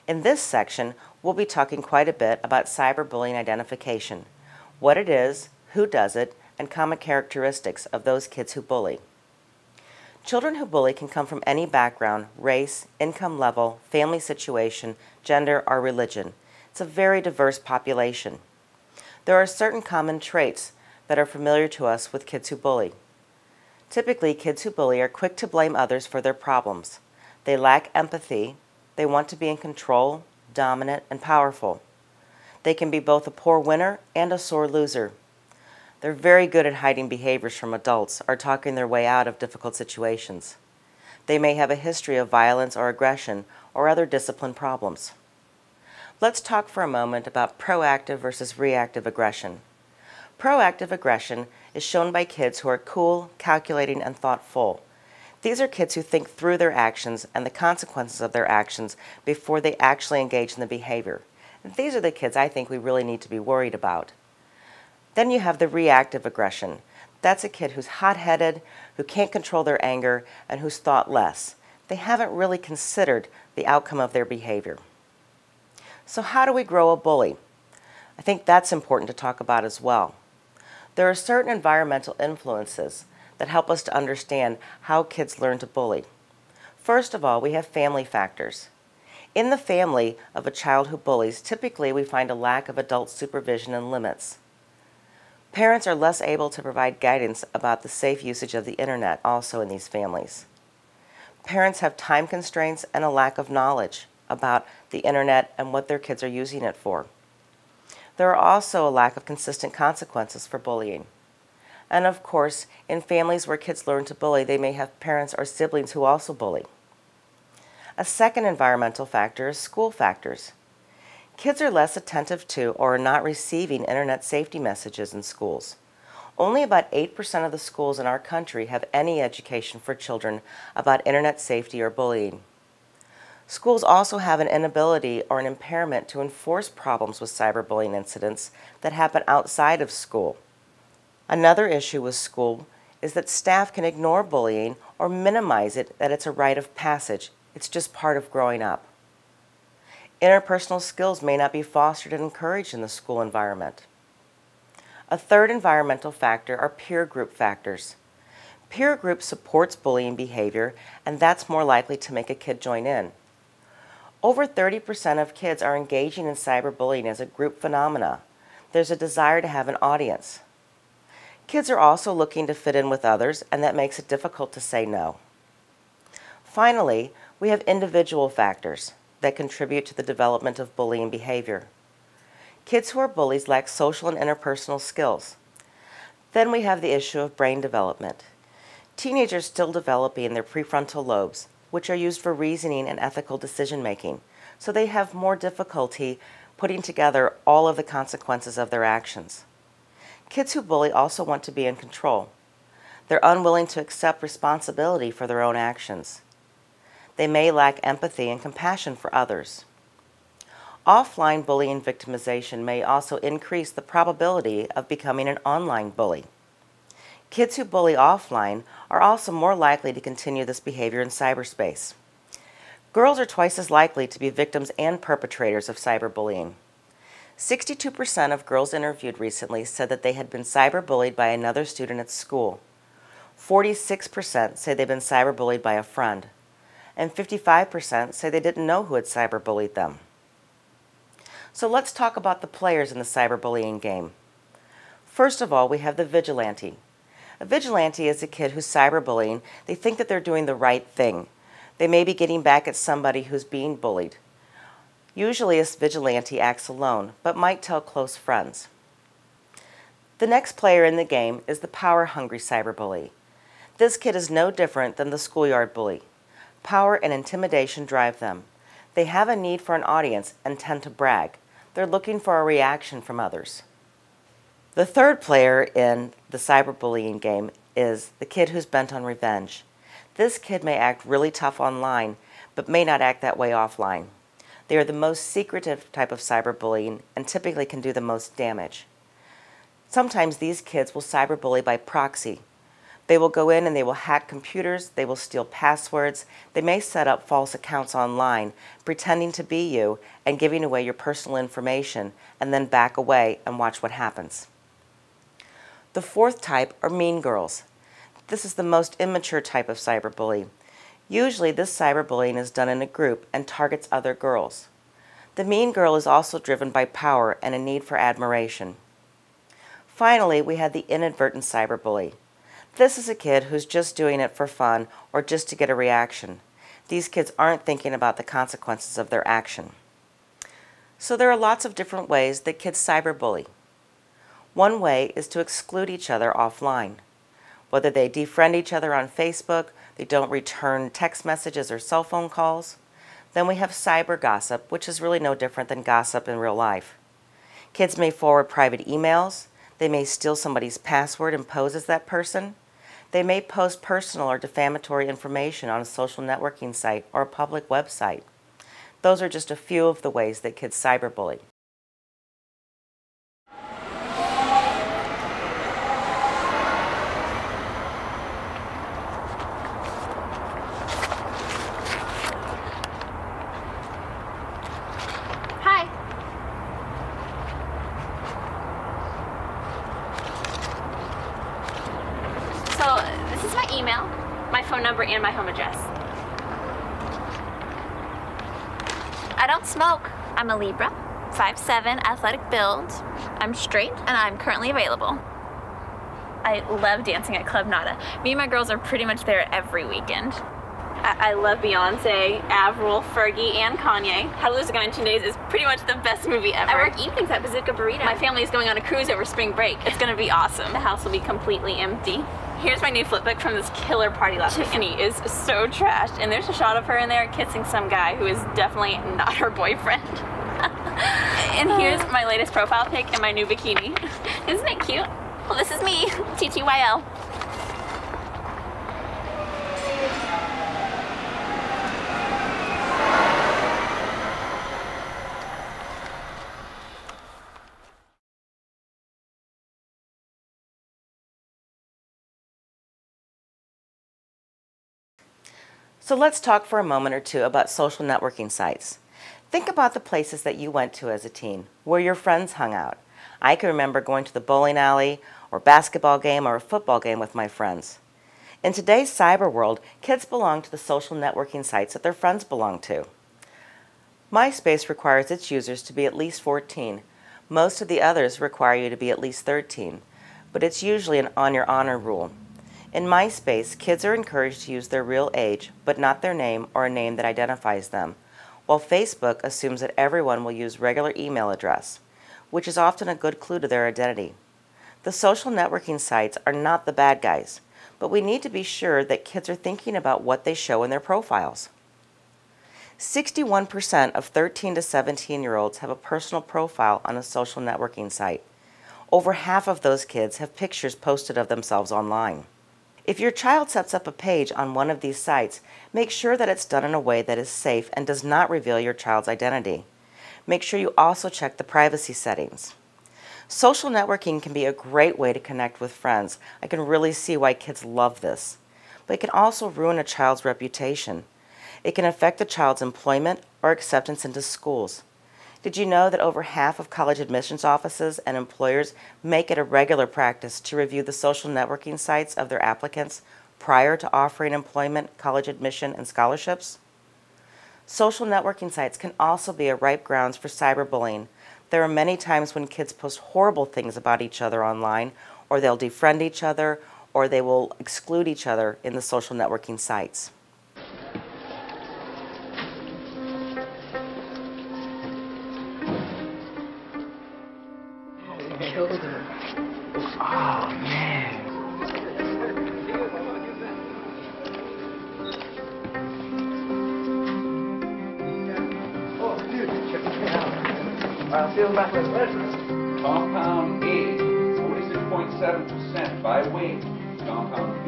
In this section, we'll be talking quite a bit about cyberbullying identification, what it is, who does it, and common characteristics of those kids who bully. Children who bully can come from any background, race, income level, family situation, gender, or religion. It's a very diverse population. There are certain common traits that are familiar to us with kids who bully. Typically, kids who bully are quick to blame others for their problems. They lack empathy. They want to be in control, dominant, and powerful. They can be both a poor winner and a sore loser. They're very good at hiding behaviors from adults or talking their way out of difficult situations. They may have a history of violence or aggression or other discipline problems. Let's talk for a moment about proactive versus reactive aggression. Proactive aggression is shown by kids who are cool, calculating, and thoughtful. These are kids who think through their actions and the consequences of their actions before they actually engage in the behavior. And these are the kids I think we really need to be worried about. Then you have the reactive aggression. That's a kid who's hot-headed, who can't control their anger, and who's thoughtless. They haven't really considered the outcome of their behavior. So how do we grow a bully? I think that's important to talk about as well. There are certain environmental influences that help us to understand how kids learn to bully. First of all, we have family factors. In the family of a child who bullies, typically we find a lack of adult supervision and limits. Parents are less able to provide guidance about the safe usage of the internet also in these families. Parents have time constraints and a lack of knowledge about the internet and what their kids are using it for. There are also a lack of consistent consequences for bullying. And of course, in families where kids learn to bully, they may have parents or siblings who also bully. A second environmental factor is school factors. Kids are less attentive to or are not receiving internet safety messages in schools. Only about 8% of the schools in our country have any education for children about internet safety or bullying. Schools also have an inability or an impairment to enforce problems with cyberbullying incidents that happen outside of school. Another issue with school is that staff can ignore bullying or minimize it, that it's a rite of passage. It's just part of growing up. Interpersonal skills may not be fostered and encouraged in the school environment. A third environmental factor are peer group factors. Peer group supports bullying behavior, and that's more likely to make a kid join in. Over 30% of kids are engaging in cyberbullying as a group phenomena. There's a desire to have an audience. Kids are also looking to fit in with others, and that makes it difficult to say no. Finally, we have individual factors that contribute to the development of bullying behavior. Kids who are bullies lack social and interpersonal skills. Then we have the issue of brain development. Teenagers still developing their prefrontal lobes, which are used for reasoning and ethical decision making, so they have more difficulty putting together all of the consequences of their actions. Kids who bully also want to be in control. They're unwilling to accept responsibility for their own actions. They may lack empathy and compassion for others. Offline bullying victimization may also increase the probability of becoming an online bully. Kids who bully offline are also more likely to continue this behavior in cyberspace. Girls are twice as likely to be victims and perpetrators of cyberbullying. 62% of girls interviewed recently said that they had been cyberbullied by another student at school. 46% say they've been cyberbullied by a friend. And 55% say they didn't know who had cyberbullied them. So let's talk about the players in the cyberbullying game. First of all, we have the vigilante. A vigilante is a kid who's cyberbullying. They think that they're doing the right thing. They may be getting back at somebody who's being bullied. Usually, a vigilante acts alone, but might tell close friends. The next player in the game is the power-hungry cyberbully. This kid is no different than the schoolyard bully. Power and intimidation drive them. They have a need for an audience and tend to brag. They're looking for a reaction from others. The third player in the cyberbullying game is the kid who's bent on revenge. This kid may act really tough online, but may not act that way offline. They are the most secretive type of cyberbullying and typically can do the most damage. Sometimes these kids will cyberbully by proxy. They will go in and they will hack computers, they will steal passwords, they may set up false accounts online, pretending to be you and giving away your personal information, and then back away and watch what happens. The fourth type are mean girls. This is the most immature type of cyberbully. Usually this cyberbullying is done in a group and targets other girls. The mean girl is also driven by power and a need for admiration. Finally, we had the inadvertent cyberbully. This is a kid who's just doing it for fun or just to get a reaction. These kids aren't thinking about the consequences of their action. So there are lots of different ways that kids cyberbully. One way is to exclude each other offline. Whether they defriend each other on Facebook, they don't return text messages or cell phone calls. Then we have cyber gossip, which is really no different than gossip in real life. Kids may forward private emails. They may steal somebody's password and pose as that person. They may post personal or defamatory information on a social networking site or a public website. Those are just a few of the ways that kids cyberbully. So this is my email, my phone number, and my home address. I don't smoke. I'm a Libra, 5'7", athletic build. I'm straight, and I'm currently available. I love dancing at Club Nada. Me and my girls are pretty much there every weekend. I love Beyonce, Avril, Fergie, and Kanye. How to Lose a Guy in 2 Days is pretty much the best movie ever. I work evenings at Bazooka Burrito. My family is going on a cruise over spring break. It's gonna be awesome. The house will be completely empty. Here's my new flipbook from this killer party last week. Tiffany is so trashed, and there's a shot of her in there kissing some guy who is definitely not her boyfriend. And here's my latest profile pic and my new bikini. Isn't it cute? Well, this is me, TTYL. So let's talk for a moment or two about social networking sites. Think about the places that you went to as a teen, where your friends hung out. I can remember going to the bowling alley or basketball game or a football game with my friends. In today's cyber world, kids belong to the social networking sites that their friends belong to. MySpace requires its users to be at least 14. Most of the others require you to be at least 13, but it's usually an on your honor rule. In MySpace, kids are encouraged to use their real age, but not their name or a name that identifies them, while Facebook assumes that everyone will use regular email address, which is often a good clue to their identity. The social networking sites are not the bad guys, but we need to be sure that kids are thinking about what they show in their profiles. 61% of 13 to 17-year-olds have a personal profile on a social networking site. Over half of those kids have pictures posted of themselves online. If your child sets up a page on one of these sites, make sure that it's done in a way that is safe and does not reveal your child's identity. Make sure you also check the privacy settings. Social networking can be a great way to connect with friends. I can really see why kids love this. But it can also ruin a child's reputation. It can affect a child's employment or acceptance into schools. Did you know that over half of college admissions offices and employers make it a regular practice to review the social networking sites of their applicants prior to offering employment, college admission, and scholarships? Social networking sites can also be a ripe grounds for cyberbullying. There are many times when kids post horrible things about each other online, or they'll defriend each other, or they will exclude each other in the social networking sites. Oh, man. Oh, dude, check this out. I'll see you back with the Compound A, 46.7% by weight. Compound B,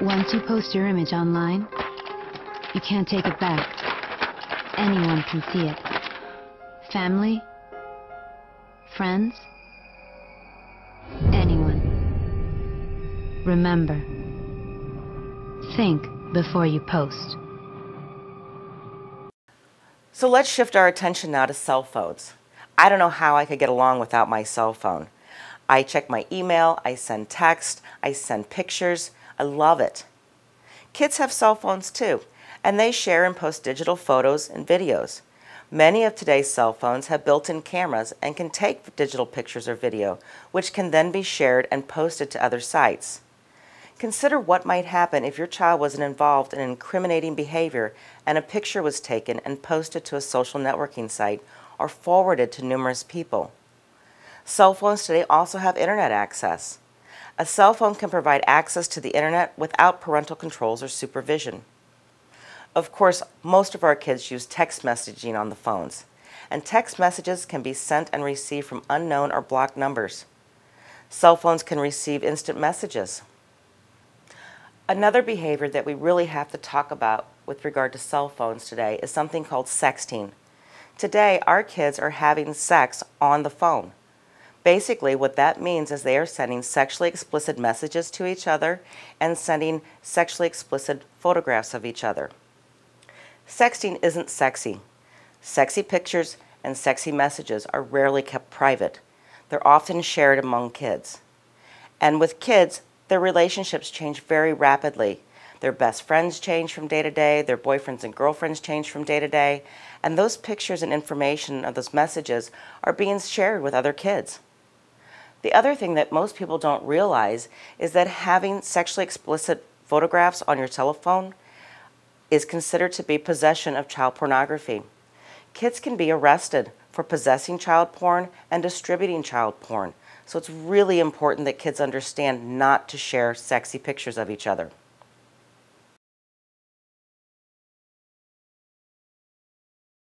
'Once you post your image online, You can't take it back. Anyone can see it. Family, friends, anyone. Remember, think before you post. So let's shift our attention now to cell phones. I don't know how I could get along without my cell phone. I check my email, I send text, I send pictures. I love it. Kids have cell phones too, and they share and post digital photos and videos. Many of today's cell phones have built-in cameras and can take digital pictures or video, which can then be shared and posted to other sites. Consider what might happen if your child wasn't involved in incriminating behavior and a picture was taken and posted to a social networking site or forwarded to numerous people. Cell phones today also have internet access. A cell phone can provide access to the internet without parental controls or supervision. Of course, most of our kids use text messaging on the phones, and text messages can be sent and received from unknown or blocked numbers. Cell phones can receive instant messages. Another behavior that we really have to talk about with regard to cell phones today is something called sexting. Today, our kids are having sex on the phone. Basically, what that means is they are sending sexually explicit messages to each other and sending sexually explicit photographs of each other. Sexting isn't sexy. Sexy pictures and sexy messages are rarely kept private. They're often shared among kids. And with kids, their relationships change very rapidly. Their best friends change from day to day, their boyfriends and girlfriends change from day to day, and those pictures and information of those messages are being shared with other kids. The other thing that most people don't realize is that having sexually explicit photographs on your telephone is considered to be possession of child pornography. Kids can be arrested for possessing child porn and distributing child porn. So it's really important that kids understand not to share sexy pictures of each other.